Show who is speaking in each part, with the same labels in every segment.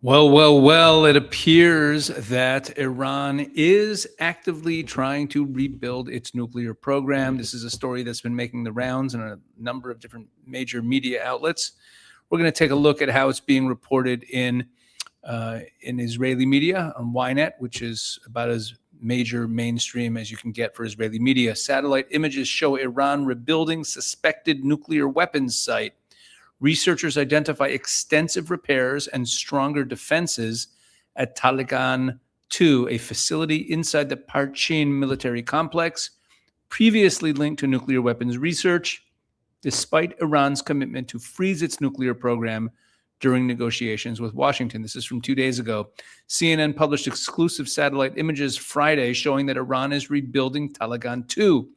Speaker 1: Well, it appears that Iran is actively trying to rebuild its nuclear program. This is a story that's been making the rounds in a number of different major media outlets. We're going to take a look at how it's being reported in Israeli media on Ynet, which is about as major mainstream as you can get for Israeli media. Satellite images show Iran rebuilding suspected nuclear weapons site. Researchers identify extensive repairs and stronger defenses at Taligan 2, a facility inside the Parchin military complex, previously linked to nuclear weapons research, despite Iran's commitment to freeze its nuclear program during negotiations with Washington. This is from 2 days ago. CNN published exclusive satellite images Friday showing that Iran is rebuilding Taligan 2,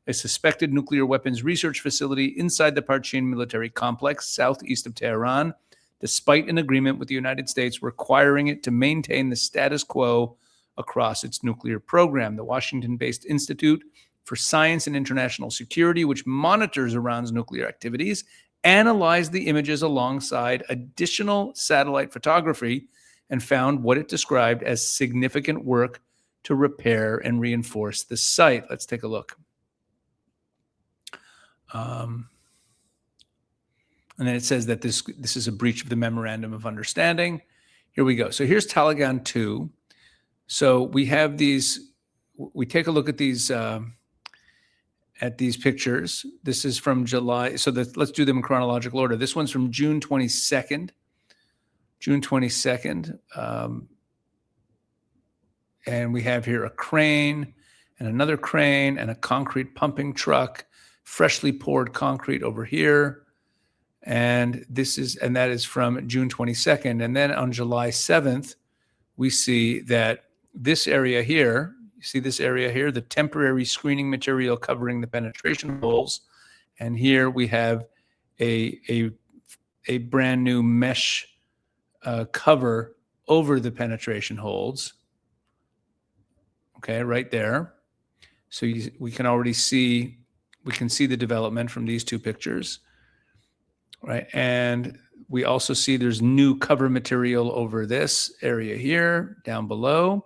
Speaker 1: a suspected nuclear weapons research facility inside the Parchin military complex southeast of Tehran, despite an agreement with the United States requiring it to maintain the status quo across its nuclear program. The Washington-based Institute for Science and International Security, which monitors Iran's nuclear activities, analyzed the images alongside additional satellite photography and found what it described as significant work to repair and reinforce the site. Let's take a look. And then it says that this is a breach of the memorandum of understanding. Here we go. So here's Taliban 2. So we have these. We take a look at these pictures. This is from July. So let's do them in chronological order. This one's from June 22nd. June 22nd. And we have here a crane and another crane and a concrete pumping truck. Freshly poured concrete over here. And that is from June 22nd. And then on July 7th, we see that this area here, you see this area here, the temporary screening material covering the penetration holes. And here we have a brand new mesh cover over the penetration holes. Okay, right there. So we can already see. We can see the development from these two pictures, right? And we also see there's new cover material over this area here, down below.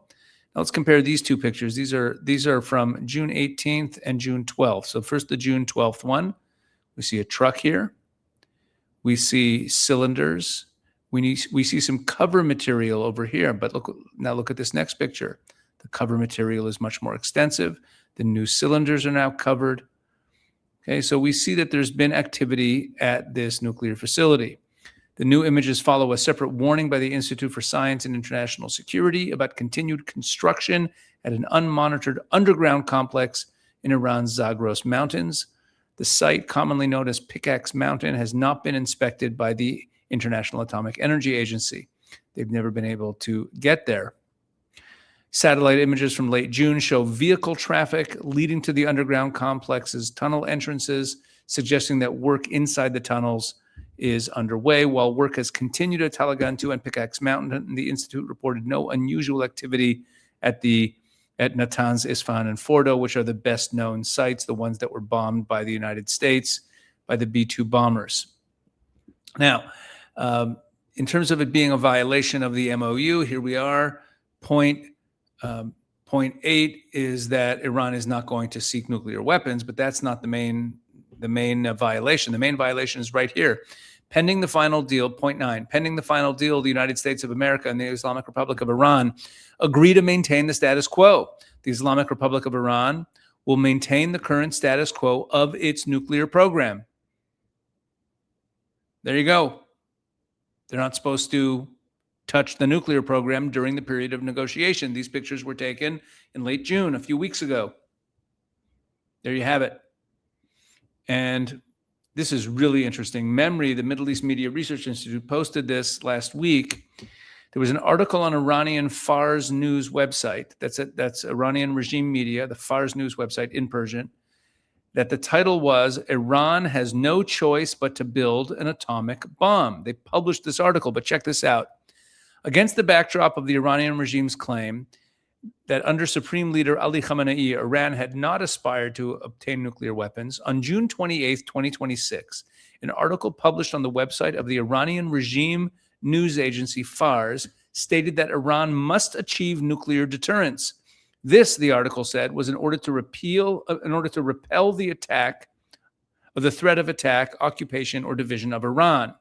Speaker 1: Now let's compare these two pictures. These are from June 18th and June 12th. So first the June 12th one, we see a truck here. We see cylinders. We see some cover material over here, but look at this next picture. The cover material is much more extensive. The new cylinders are now covered. Okay, so we see that there's been activity at this nuclear facility. The new images follow a separate warning by the Institute for Science and International Security about continued construction at an unmonitored underground complex in Iran's Zagros Mountains. The site, commonly known as Pickaxe Mountain, has not been inspected by the International Atomic Energy Agency. They've never been able to get there. Satellite images from late June show vehicle traffic leading to the underground complex's tunnel entrances, suggesting that work inside the tunnels is underway. While work has continued at Taliban 2 and Pickaxe Mountain, the Institute reported no unusual activity at Natanz, Isfahan, and Fordo, which are the best known sites, the ones that were bombed by the United States, by the B-2 bombers. Now, in terms of it being a violation of the MOU, here we are. Point 8 is that Iran is not going to seek nuclear weapons, but that's not the main violation. The main violation is right here. Pending the final deal, point 9, pending the final deal, the United States of America and the Islamic Republic of Iran agree to maintain the status quo. The Islamic Republic of Iran will maintain the current status quo of its nuclear program. There you go. They're not supposed to touch the nuclear program during the period of negotiation. These pictures were taken in late June, a few weeks ago. There you have it. And this is really interesting. MEMRI, the Middle East Media Research Institute, posted this last week. There was an article on Iranian Fars News website. That's Iranian regime media, the Fars News website in Persian, that the title was, Iran has no choice but to build an atomic bomb. They published this article, but check this out. Against the backdrop of the Iranian regime's claim that under Supreme Leader Ali Khamenei, Iran had not aspired to obtain nuclear weapons, on June 28, 2026, an article published on the website of the Iranian regime news agency Fars stated that Iran must achieve nuclear deterrence. This, the article said, was in order to repel the threat of attack, occupation, or division of Iran.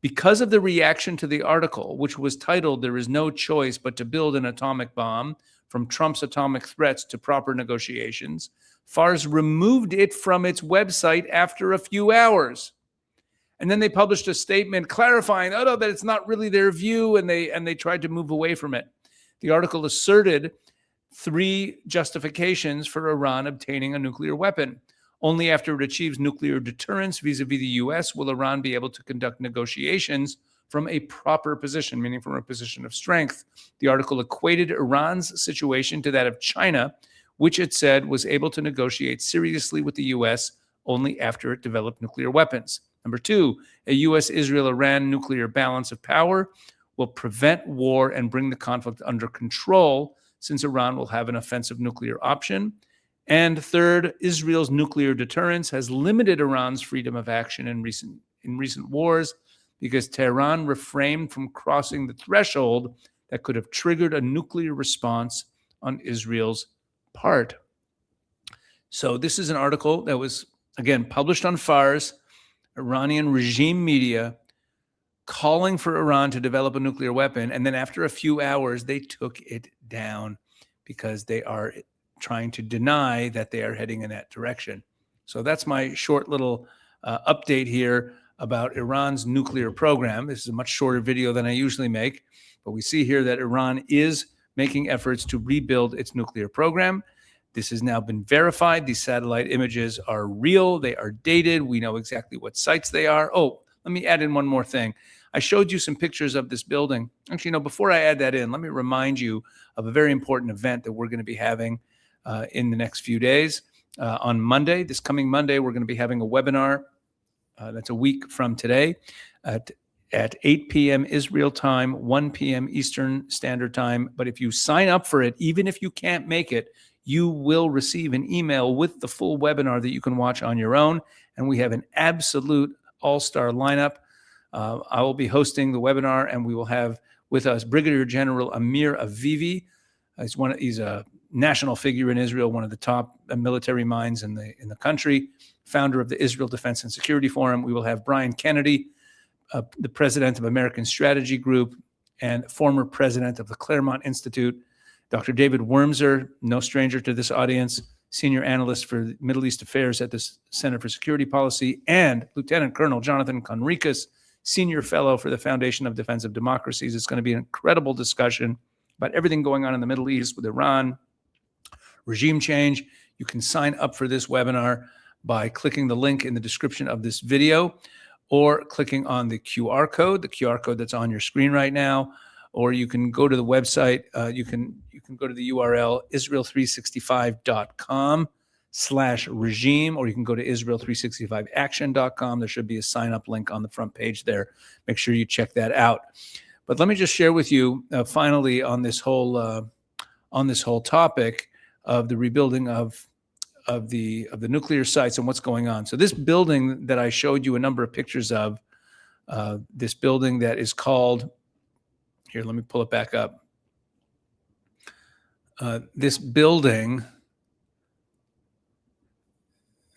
Speaker 1: Because of the reaction to the article, which was titled, "There is no choice but to build an atomic bomb, from Trump's atomic threats to proper negotiations," Fars removed it from its website after a few hours. And then they published a statement clarifying, that it's not really their view, and they tried to move away from it. The article asserted 3 justifications for Iran obtaining a nuclear weapon. Only after it achieves nuclear deterrence vis-a-vis the U.S. will Iran be able to conduct negotiations from a proper position, meaning from a position of strength. The article equated Iran's situation to that of China, which it said was able to negotiate seriously with the U.S. only after it developed nuclear weapons. Number 2, a U.S., Israel, Iran nuclear balance of power will prevent war and bring the conflict under control, since Iran will have an offensive nuclear option. And 3rd, Israel's nuclear deterrence has limited Iran's freedom of action in recent wars, because Tehran refrained from crossing the threshold that could have triggered a nuclear response on Israel's part. So this is an article that was, again, published on Fars, Iranian regime media, calling for Iran to develop a nuclear weapon. And then after a few hours, they took it down because they are trying to deny that they are heading in that direction. So that's my short little update here about Iran's nuclear program. This is a much shorter video than I usually make, but we see here that Iran is making efforts to rebuild its nuclear program. This has now been verified. These satellite images are real. They are dated. We know exactly what sites they are. Oh, let me add in one more thing. I showed you some pictures of this building. Actually, before I add that in, let me remind you of a very important event that we're going to be having in the next few days. On Monday, this coming Monday, we're going to be having a webinar. That's a week from today at 8 p.m. Israel time, 1 p.m. Eastern Standard Time. But if you sign up for it, even if you can't make it, you will receive an email with the full webinar that you can watch on your own. And we have an absolute all-star lineup. I will be hosting the webinar, and we will have with us Brigadier General Amir Avivi. He's a national figure in Israel, one of the top military minds in the country, founder of the Israel Defense and Security Forum. We will have Brian Kennedy, the president of American Strategy Group and former president of the Claremont Institute. Dr. David Wormser, no stranger to this audience, senior analyst for Middle East Affairs at the Center for Security Policy, and Lieutenant Colonel Jonathan Conricus, senior fellow for the Foundation of Defensive Democracies. It's going to be an incredible discussion about everything going on in the Middle East with Iran, regime change. You can sign up for this webinar by clicking the link in the description of this video, or clicking on the QR code that's on your screen right now, or you can go to the website. You can go to the URL israel365.com/regime, or you can go to israel365action.com. There should be a sign up link on the front page there. Make sure you check that out. But let me just share with you finally on this whole topic of the rebuilding of the nuclear sites and what's going on. So this building that I showed you a number of pictures of, this building that is called, here, let me pull it back up. This building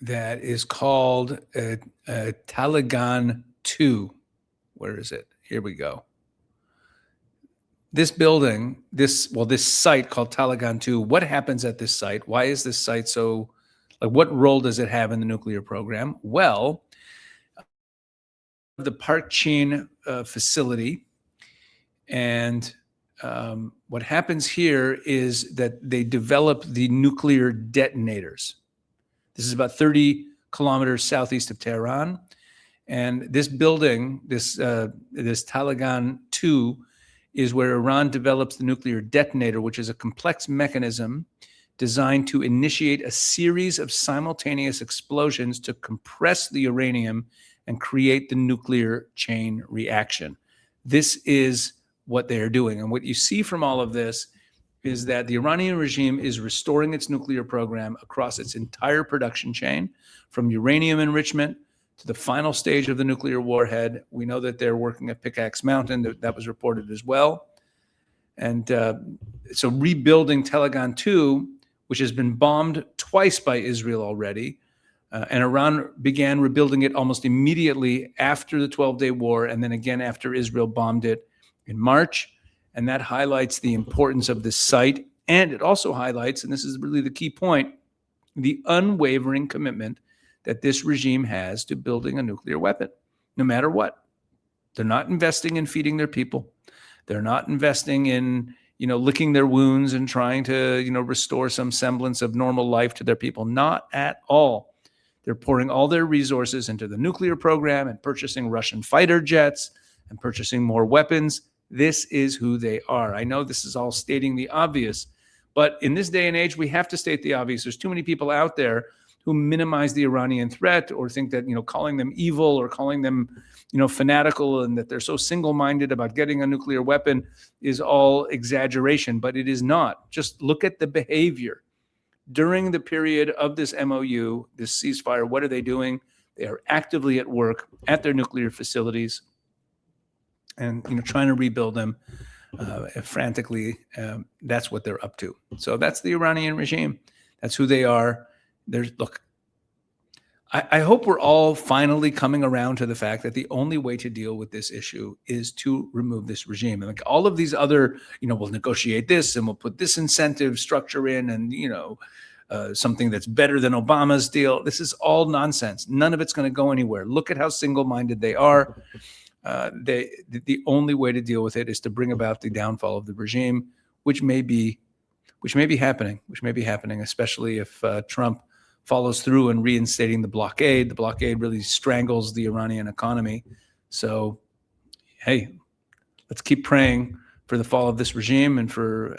Speaker 1: that is called Taliban 2. Where is it? Here we go. This building, this site called Taliban 2, what happens at this site? Why is this site so, what role does it have in the nuclear program? Well, the Park Chin facility, and what happens here is that they develop the nuclear detonators. This is about 30 kilometers southeast of Tehran. And this building, this Taliban 2, is where Iran develops the nuclear detonator, which is a complex mechanism designed to initiate a series of simultaneous explosions to compress the uranium and create the nuclear chain reaction. This is what they are doing. And what you see from all of this is that the Iranian regime is restoring its nuclear program across its entire production chain, from uranium enrichment to the final stage of the nuclear warhead. We know that they're working at Pickaxe Mountain. That was reported as well. And so rebuilding Telegon 2, which has been bombed twice by Israel already, and Iran began rebuilding it almost immediately after the 12-day war, and then again after Israel bombed it in March. And that highlights the importance of this site. And it also highlights, and this is really the key point, the unwavering commitment that this regime has to building a nuclear weapon, no matter what. They're not investing in feeding their people. They're not investing in, licking their wounds and trying to, restore some semblance of normal life to their people. Not at all. They're pouring all their resources into the nuclear program and purchasing Russian fighter jets and purchasing more weapons. This is who they are. I know this is all stating the obvious, but in this day and age, we have to state the obvious. There's too many people out there who minimize the Iranian threat or think that, calling them evil or calling them, fanatical and that they're so single-minded about getting a nuclear weapon is all exaggeration, but it is not. Just look at the behavior. During the period of this MOU, this ceasefire, what are they doing? They are actively at work at their nuclear facilities and, trying to rebuild them frantically. That's what they're up to. So that's the Iranian regime. That's who they are. Look, I hope we're all finally coming around to the fact that the only way to deal with this issue is to remove this regime. And like all of these other, we'll negotiate this and we'll put this incentive structure in and, something that's better than Obama's deal. This is all nonsense. None of it's going to go anywhere. Look at how single-minded they are. The only way to deal with it is to bring about the downfall of the regime, which may be happening, especially if Trump follows through in reinstating the blockade. The blockade really strangles the Iranian economy. So, hey, let's keep praying for the fall of this regime and for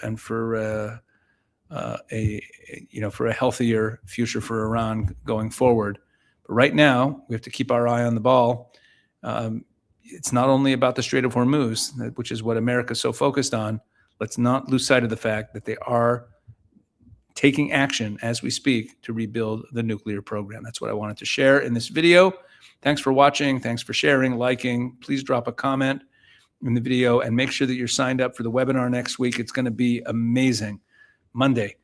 Speaker 1: a healthier future for Iran going forward. But right now, we have to keep our eye on the ball. It's not only about the Strait of Hormuz, which is what America's so focused on. Let's not lose sight of the fact that they are taking action as we speak to rebuild the nuclear program. That's what I wanted to share in this video. Thanks for watching. Thanks for sharing, liking. Please drop a comment in the video and make sure that you're signed up for the webinar next week. It's going to be amazing. Monday,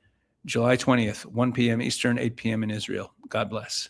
Speaker 1: July 20th, 1 p.m. Eastern, 8 p.m. in Israel. God bless.